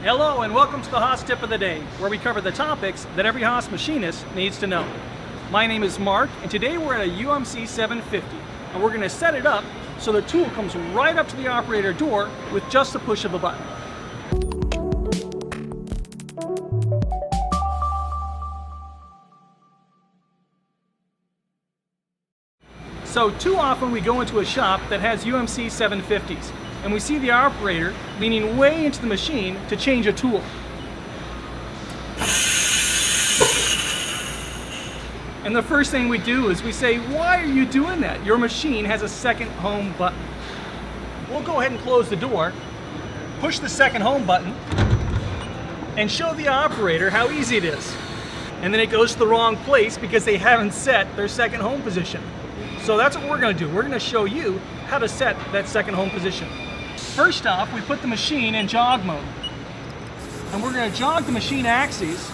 Hello and welcome to the Haas Tip of the Day, where we cover the topics that every Haas machinist needs to know. My name is Mark, and today we're at a UMC 750, and we're going to set it up so the tool comes right up to the operator door with just the push of a button. So too often we go into a shop that has UMC 750s, and we see the operator leaning way into the machine to change a tool. And the first thing we do is we say, why are you doing that? Your machine has a second home button. We'll go ahead and close the door, push the second home button, and show the operator how easy it is. And then it goes to the wrong place because they haven't set their second home position. So that's what we're going to do. We're going to show you how to set that second home position. First off, we put the machine in jog mode. And we're going to jog the machine axis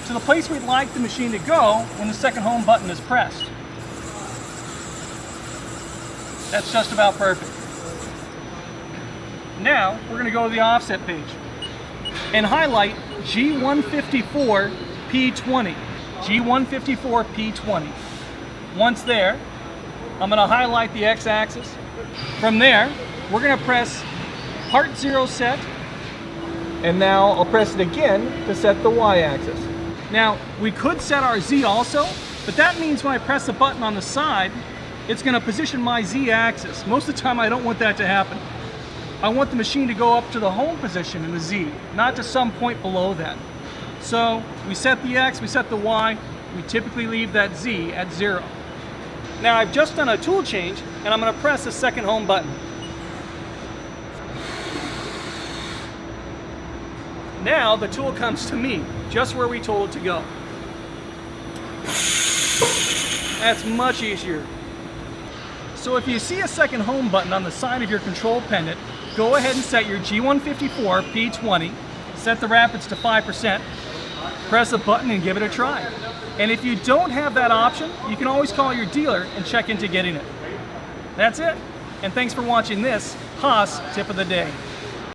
to the place we'd like the machine to go when the second home button is pressed. That's just about perfect. Now, we're going to go to the offset page and highlight G154 P20. G154 P20. Once there, I'm going to highlight the X-axis. From there, we're going to press Part 0 set, and now I'll press it again to set the Y-axis. Now, we could set our Z also, but that means when I press the button on the side, it's going to position my Z-axis. Most of the time, I don't want that to happen. I want the machine to go up to the home position in the Z, not to some point below that. So, we set the X, we set the Y, we typically leave that Z at 0. Now I've just done a tool change, and I'm going to press the second home button. Now the tool comes to me, just where we told it to go. That's much easier. So if you see a second home button on the side of your control pendant, go ahead and set your G154 P20, set the rapids to 5%, press the button and give it a try. And if you don't have that option, you can always call your dealer and check into getting it. That's it. And thanks for watching this Haas Tip of the Day.